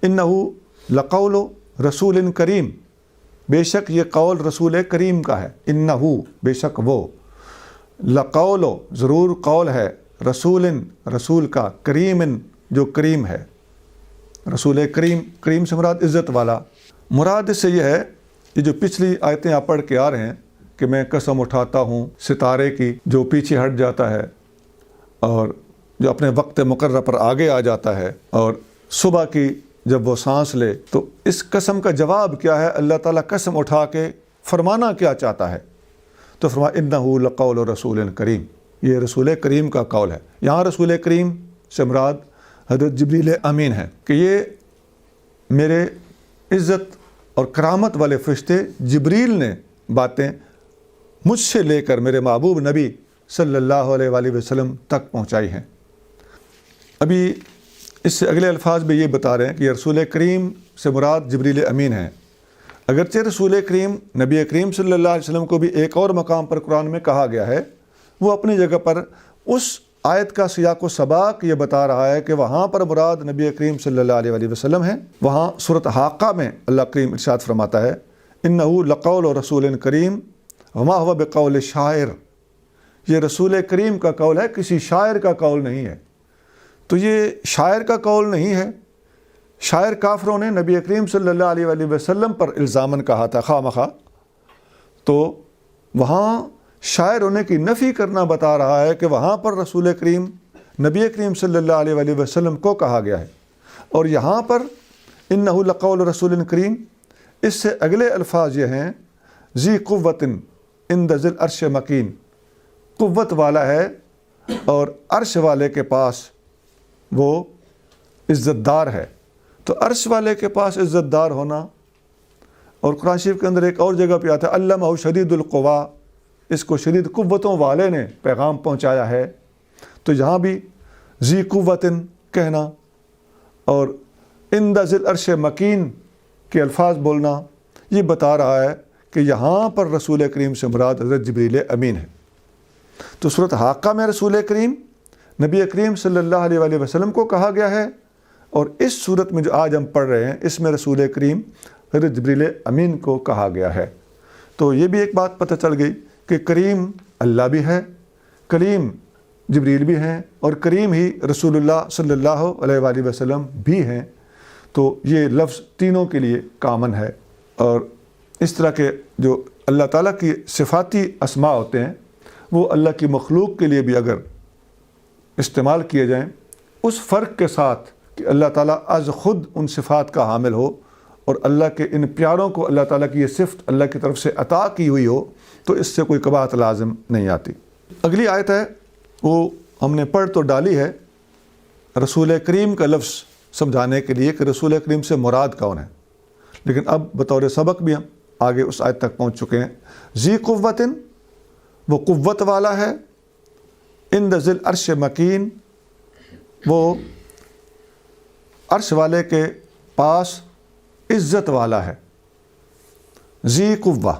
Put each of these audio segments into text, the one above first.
इन्नहु लक़ौल रसूल करीम, बेशक ये कौल रसूल करीम का है। इन्नहु, बेशक वो, लक़ौल, ज़रूर कौल है, रसूलिन, रसूल का, करीमिन, जो करीम है। रसूल करीम, करीम से मुराद इज़्ज़त वाला। मुराद इससे यह है, ये जो पिछली आयतें आप पढ़ के आ रहे हैं कि मैं कसम उठाता हूँ सितारे की जो पीछे हट जाता है और जो अपने वक्त मुकर्रर पर आगे आ जाता है, और सुबह की जब वो सांस ले, तो इस कसम का जवाब क्या है? अल्लाह ताला कसम उठा के फरमाना क्या चाहता है? तो फरमाया इन्नहु लक़ौल रसूल करीम, ये रसूल करीम का कौल है। यहाँ रसूल करीम से मुराद हज़रत जिब्रील अमीन है कि ये मेरे इज़्ज़त और करामत वाले फरिश्ते जिब्रील ने बातें मुझसे लेकर मेरे महबूब नबी सल्लल्लाहु अलैहि वसल्लम तक पहुँचाई हैं। अभी इससे अगले अल्फाज में ये बता रहे हैं कि रसूल करीम से मुराद जिब्रील अमीन है। अगरचे रसूल करीम नबी करीम सल्लल्लाहु अलैहि वसल्लम को भी एक और मकाम पर कुरान में कहा गया है, वो अपनी जगह पर उस आयत का सियाक़ व सबाक़ ये बता रहा है कि वहाँ पर मुराद नबी करीम सल्लल्लाहु अलैहि वसल्लम है। वहाँ सूरत हाक़ा में अल्लाह करीम इरशाद फरमाता है इन्नहु लक़ौल रसूल करीम वमा हुवा बिक़ौल शायर, ये रसूल करीम का कौल है, किसी शायर का कौल नहीं है। तो ये शायर का कौल नहीं है। शायर काफरों ने नबी करीम सल्लल्लाहु अलैहि वसल्लम पर इल्ज़ामन कहा था खामखा, तो वहाँ शायर होने की नफ़ी करना बता रहा है कि वहाँ पर रसूल करीम नबी करीम सल्लल्लाहु अलैहि वसल्लम को कहा गया है। और यहाँ पर इन्नहु लक़ौल रसूल करीम, इससे अगले अल्फाज ये हैं ज़ी क़ुव्वतिन इंद ज़िल अर्श मकीन, क़ुव्वत वाला है और अर्श वाले के पास वो इज़्ज़तदार है। तो अर्श वाले के पास इज़्ज़तदार होना, और कुरान शरीफ के अंदर एक और जगह पे आता है अल्लमहु शदीदुल क़ुवा, इसको शदीद कुव्वतों वाले ने पैगाम पहुंचाया है। तो यहाँ भी ज़ी कुव्वतिन कहना और इंद ज़िल अर्श मकीन के अल्फाज बोलना, ये बता रहा है कि यहाँ पर रसूल करीम से मुराद हज़रत जिब्रील अमीन है। तो सूरत हाक़ा में रसूल करीम नबी करीम सल्लल्लाहु अलैहि वसल्लम को कहा गया है, और इस सूरत में जो आज हम पढ़ रहे हैं इसमें रसूल करीम हज़रत जिब्रील अमीन को कहा गया है। तो ये भी एक बात पता चल गई कि करीम अल्लाह भी है, करीम जिब्रील भी हैं, और करीम ही रसूलुल्लाह सल्लल्लाहु अलैहि वसल्लम भी हैं। तो ये लफ्ज़ तीनों के लिए कामन है। और इस तरह के जो अल्लाह ताला की सिफ़ाती अस्मा होते हैं वो अल्लाह की मखलूक के लिए भी अगर इस्तेमाल किए जाएं, उस फ़र्क के साथ कि अल्लाह ताला अज़ ख़ुद उन सिफ़ात का हामिल हो और अल्लाह के इन प्यारों को अल्लाह ताला की ये सिफ़त अल्लाह की तरफ से अता की हुई हो, तो इससे कोई कबाहत लाज़िम नहीं आती। अगली आयत है वो हमने पढ़ तो डाली है रसूल करीम का लफ्ज़ समझाने के लिए कि रसूल करीम से मुराद कौन है, लेकिन अब बतौर सबक भी हम आगे उस आयत तक पहुँच चुके हैं। ज़ी कुव्वतिन, वो कुव्वत वाला है, इंद ज़िल अर्श मकीन, वो अर्श वाले के पास इज़्ज़त वाला है। ज़ी कुव्वा,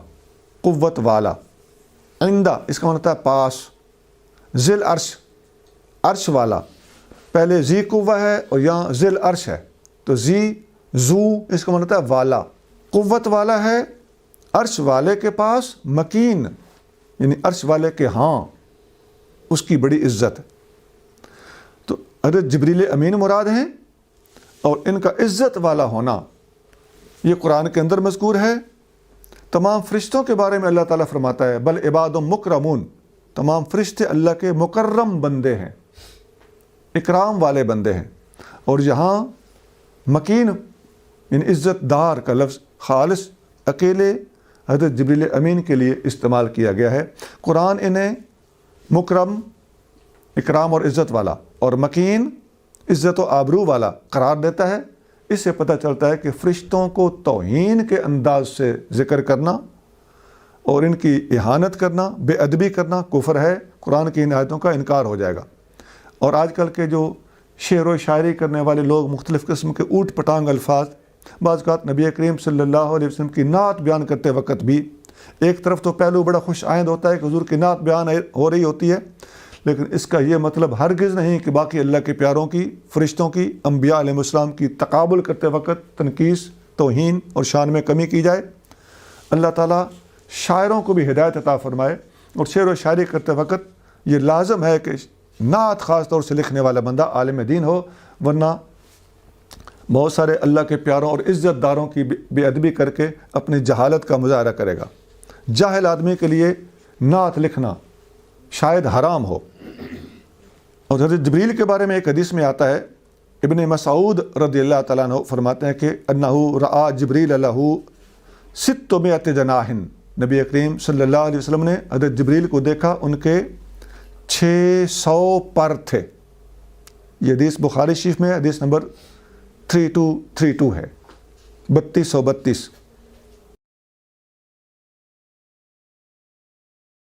कुव्वत वाला, इंदा इसका मतलब है पास, ज़िल अर्श, अर्श वाला, पहले ज़ी कुव्वा है और यहाँ ज़िल अर्श है, तो ज़ी ज़ू इसका मतलब है वाला, कुव्वत वाला है अर्श वाले के पास, मकीन यानी अर्श वाले के हाँ उसकी बड़ी इज़्ज़त है। तो हज़रत जिब्रील अमीन मुराद हैं, और इनका इज़्ज़त वाला होना ये कुरान के अंदर मज़कूर है। तमाम फ़रिश्तों के बारे में अल्लाह ताला फरमाता है बल इबादुम मुकरमून, तमाम फ़रिश्ते अल्लाह के मुकर्रम बंदे हैं, इकराम वाले बंदे हैं। और यहाँ मकीन यानी इज़्ज़तदार का लफ्ज़ खालिस अकेले हज़रत जिब्रील अमीन के लिए इस्तेमाल किया गया है। कुरान इन्हें मुकरम, इकराम और इज़्ज़त वाला, और मकीन इज़्ज़त व आबरू वाला करार देता है। इससे पता चलता है कि फ़रिश्तों को तौहीन के अंदाज से ज़िक्र करना और इनकी इहानत करना, बेअदबी करना कुफ्र है, कुरान की इन आयतों का इनकार हो जाएगा। और आजकल के जो शेर व शायरी करने वाले लोग मुख्तलिफ़ किस्म के ऊट पटांग अल्फाज, बाज़ औक़ात नबी करीम सल्लल्लाहु अलैहि वसल्लम की नात बयान करते वक्त भी एक तरफ तो पहलू बड़ा खुश आइंद होता है कि हुज़ूर की नात बयान हो रही होती है, لیکن اس کا یہ مطلب ہرگز نہیں کہ باقی اللہ کے پیاروں کی، فرشتوں کی، انبیاء علیہ السلام کی تقابل کرتے وقت تنقیص، توہین اور شان میں کمی کی جائے۔ اللہ تعالیٰ شاعروں کو بھی ہدایت عطا فرمائے، اور شعر و شاعری کرتے وقت یہ لازم ہے کہ نعت خاص طور سے لکھنے والا بندہ عالم دین ہو، ورنہ بہت سارے اللہ کے پیاروں اور عزت داروں کی بے ادبی کر کے اپنی جہالت کا مظاہرہ کرے گا۔ جاہل آدمی کے لیے نعت لکھنا شاید حرام ہو۔ اور حضرت جبریل کے بارے میں ایک حدیث میں آتا ہے، ابن مسعود رضی اللہ تعالیٰ عنہ فرماتے ہیں کہ انہو رآ جبریل لہ 600 جناح، نبی کریم صلی اللہ علیہ وسلم نے حضرت جبریل کو دیکھا، ان کے 600 پر تھے۔ یہ حدیث بخاری شریف میں حدیث نمبر 3232 ہے، 3232۔